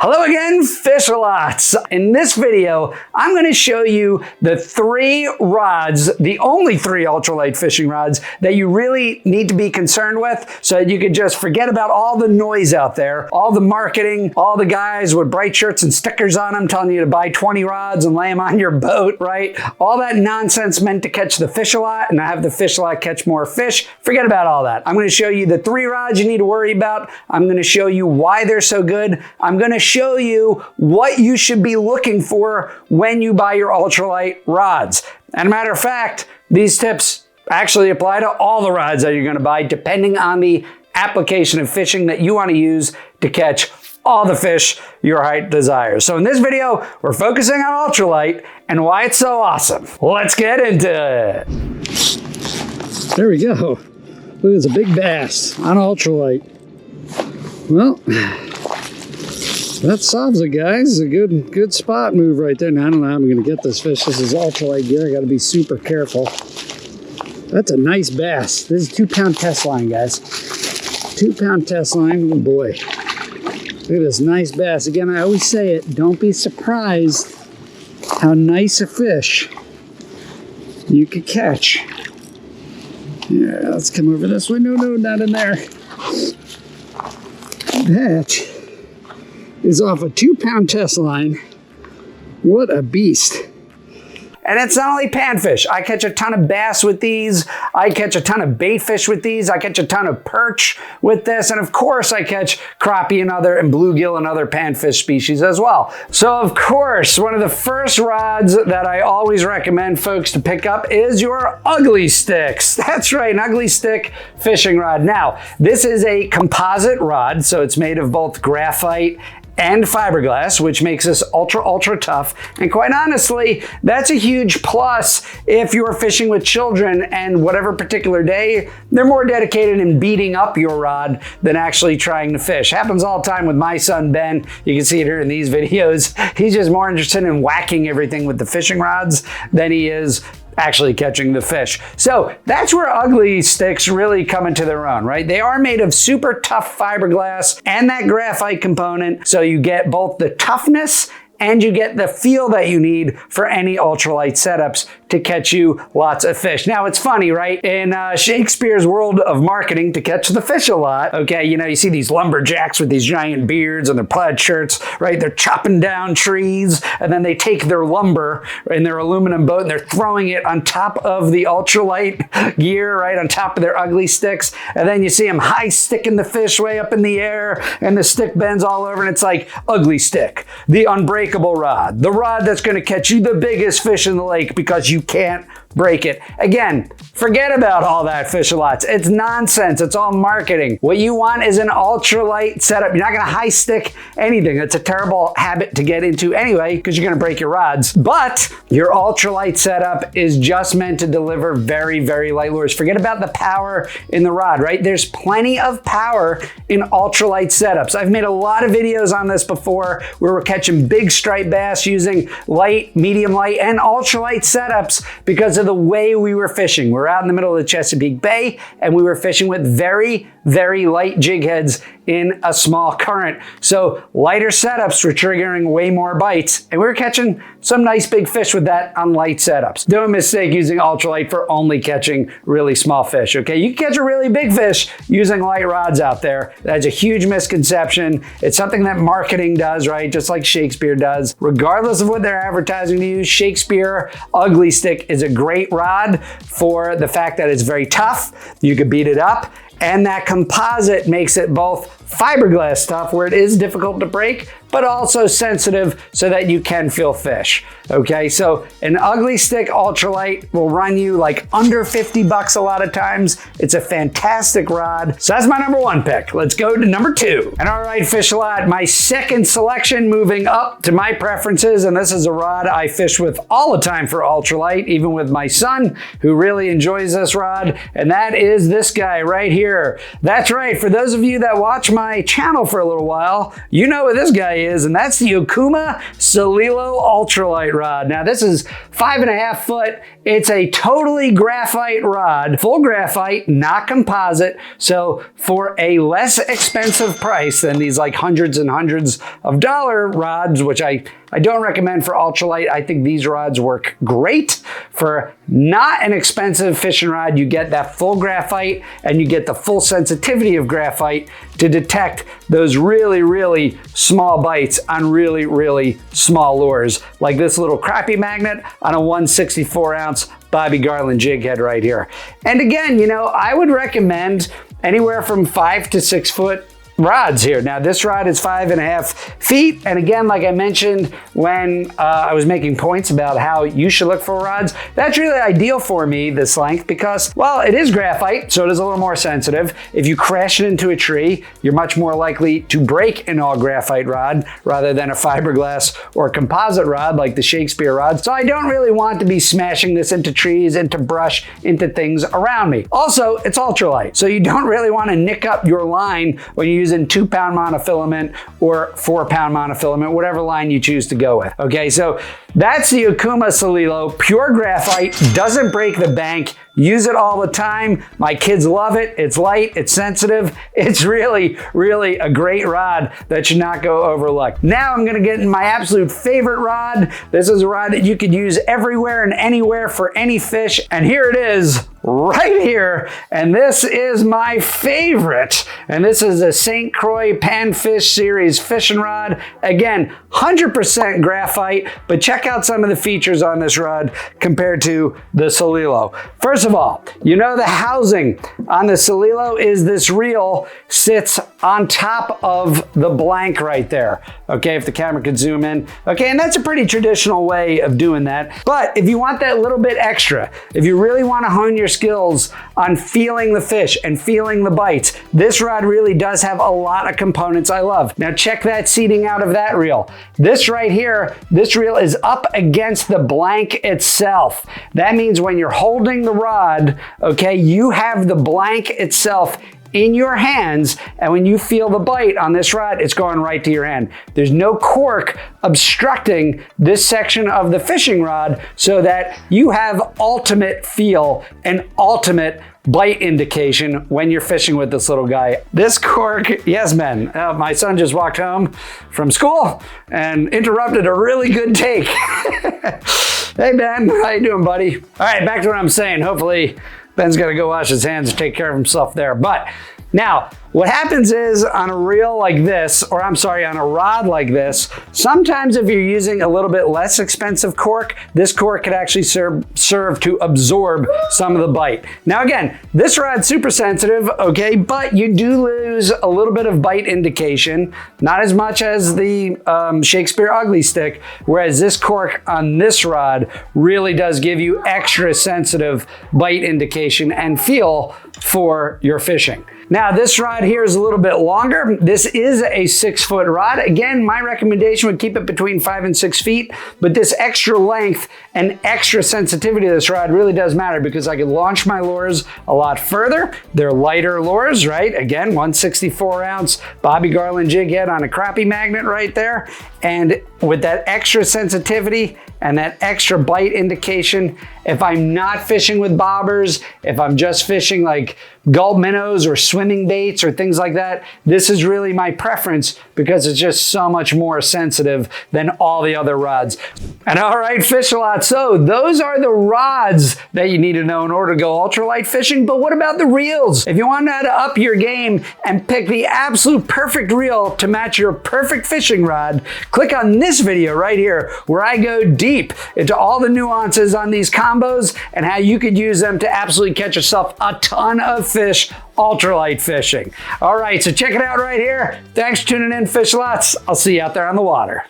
Hello again, Fish-a-lots. In this video, I'm going to show you the 3 rods, the only 3 ultralight fishing rods that you really need to be concerned with so that you can just forget about all the noise out there, all the marketing, all the guys with bright shirts and stickers on them telling you to buy 20 rods and lay them on your boat, right? All that nonsense meant to catch the fish a lot and have the fish a lot catch more fish. Forget about all that. I'm going to show you the 3 rods you need to worry about. I'm going to show you why they're so good. I'm going to show you what you should be looking for when you buy your ultralight rods. And a matter of fact, these tips actually apply to all the rods that you're going to buy, depending on the application of fishing that you want to use to catch all the fish your heart desires. So in this video, we're focusing on ultralight and why it's so awesome. Let's get into it. There we go. Look, it's a big bass on ultralight. Well, that solves it, guys. A good spot move right there. Now, I don't know how I'm going to get this fish. This is ultralight gear. I got to be super careful. That's a nice bass. This is 2-pound test line, guys. 2-pound test line. Oh boy. Look at this nice bass. Again, I always say it. Don't be surprised how nice a fish you could catch. Yeah, let's come over this way. No, not in there. That is off a 2-pound test line. What a beast. And it's not only panfish. I catch a ton of bass with these. I catch a ton of bait fish with these. I catch a ton of perch with this. And of course I catch crappie and bluegill and other panfish species as well. So of course, one of the first rods that I always recommend folks to pick up is your ugly sticks. That's right, an ugly stick fishing rod. Now, this is a composite rod, so it's made of both graphite and fiberglass, which makes this ultra tough. And quite honestly, that's a huge plus if you're fishing with children and whatever particular day, they're more dedicated in beating up your rod than actually trying to fish. Happens all the time with my son, Ben. You can see it here in these videos. He's just more interested in whacking everything with the fishing rods than he is actually catching the fish. So that's where ugly sticks really come into their own, right? They are made of super tough fiberglass and that graphite component. So you get both the toughness and you get the feel that you need for any ultralight setups to catch you lots of fish. Now, it's funny, right? In Shakespeare's world of marketing, to catch the fish a lot, okay, you know, you see these lumberjacks with these giant beards and their plaid shirts, right? They're chopping down trees, and then they take their lumber in their aluminum boat and they're throwing it on top of the ultralight gear, right? On top of their ugly sticks. And then you see them high sticking the fish way up in the air and the stick bends all over and it's like ugly stick, the unbreakable rod, the rod that's going to catch you the biggest fish in the lake because you can't break it. Again, forget about all that fish-a-lots. It's nonsense. It's all marketing. What you want is an ultralight setup. You're not going to high stick anything. It's a terrible habit to get into anyway because you're going to break your rods. But your ultralight setup is just meant to deliver very, very light lures. Forget about the power in the rod, right? There's plenty of power in ultralight setups. I've made a lot of videos on this before where we're catching big striped bass using light, medium light, and ultralight setups because of the way we were fishing. We're out in the middle of the Chesapeake Bay and we were fishing with very, very light jig heads in a small current. So lighter setups were triggering way more bites and we were catching some nice big fish with that on light setups. Don't mistake using ultralight for only catching really small fish, okay? You can catch a really big fish using light rods out there. That's a huge misconception. It's something that marketing does, right? Just like Shakespeare does. Regardless of what they're advertising to use, Shakespeare ugly stick is a great rod for the fact that it's very tough. You could beat it up. And that composite makes it both fiberglass stuff where it is difficult to break, but also sensitive so that you can feel fish. Okay, so an ugly stick ultralight will run you like under 50 bucks a lot of times. It's a fantastic rod. So that's my number 1 pick. Let's go to number 2. And all right, Fish-a-lot, my second selection moving up to my preferences, and this is a rod I fish with all the time for ultralight, even with my son, who really enjoys this rod, and that is this guy right here. That's right, for those of you that watch my channel for a little while, you know what this guy is, and that's the Okuma Celilo Ultralight rod. Now this is 5.5 foot. It's a totally graphite rod, full graphite, not composite. So for a less expensive price than these like hundreds and hundreds of dollar rods, which I don't recommend for ultralight. I think these rods work great. For not an expensive fishing rod, you get that full graphite and you get the full sensitivity of graphite to detect those really, really small bites on really, really small lures, like this little crappie magnet on a 164 ounce Bobby Garland jig head right here. And again, you know, I would recommend anywhere from 5 to 6 foot rods here. Now this rod is 5.5 feet. And again, like I mentioned when I was making points about how you should look for rods, that's really ideal for me, this length, because, well, it is graphite, so it is a little more sensitive. If you crash it into a tree, you're much more likely to break an all graphite rod rather than a fiberglass or composite rod like the Shakespeare rod. So I don't really want to be smashing this into trees, into brush, into things around me. Also, it's ultralight, so you don't really want to nick up your line when you using 2-pound monofilament or 4-pound monofilament, whatever line you choose to go with. Okay, so that's the Okuma Celilo, pure graphite, doesn't break the bank. Use it all the time. My kids love it. It's light, it's sensitive. It's really, really a great rod that should not go overlooked. Now I'm gonna get in my absolute favorite rod. This is a rod that you could use everywhere and anywhere for any fish. And here it is, right here. And this is my favorite. And this is a St. Croix Panfish series fishing rod. Again, 100% graphite, but check out some of the features on this rod compared to the Celilo. First of all, you know the housing on the Celilo is this reel sits on top of the blank right there. Okay, if the camera could zoom in. Okay, and that's a pretty traditional way of doing that. But if you want that little bit extra, if you really want to hone your skills on feeling the fish and feeling the bites, this rod really does have a lot of components I love. Now check that seating out of that reel. This right here, this reel is up against the blank itself. That means when you're holding the rod, okay, you have the blank itself in your hands, and when you feel the bite on this rod, it's going right to your hand. There's no cork obstructing this section of the fishing rod so that you have ultimate feel and ultimate bite indication when you're fishing with this little guy. This cork, yes, men. My son just walked home from school and interrupted a really good take. Hey, Ben, how you doing, buddy? All right, back to what I'm saying. Hopefully, Ben's got to go wash his hands and take care of himself there. But now, what happens is on a reel like this, or I'm sorry, on a rod like this, sometimes if you're using a little bit less expensive cork, this cork could actually serve to absorb some of the bite. Now again, this rod's super sensitive, okay, but you do lose a little bit of bite indication, not as much as the Shakespeare Ugly Stik, whereas this cork on this rod really does give you extra sensitive bite indication and feel for your fishing. Now this rod here is a little bit longer. This is a 6-foot rod. Again, my recommendation would keep it between 5 and 6 feet, but this extra length and extra sensitivity of this rod really does matter because I can launch my lures a lot further. They're lighter lures, right? Again, 164 ounce Bobby Garland jig head on a crappie magnet right there. And with that extra sensitivity and that extra bite indication, if I'm not fishing with bobbers, if I'm just fishing like gulp minnows or swimming baits or things like that, this is really my preference because it's just so much more sensitive than all the other rods. And all right, fish-a-lot, so those are the rods that you need to know in order to go ultralight fishing, but what about the reels? If you want to know how to up your game and pick the absolute perfect reel to match your perfect fishing rod, click on this video right here where I go deep into all the nuances on these combos and how you could use them to absolutely catch yourself a ton of fish ultralight fishing. All right, so check it out right here. Thanks for tuning in, Fish-a-lots. I'll see you out there on the water.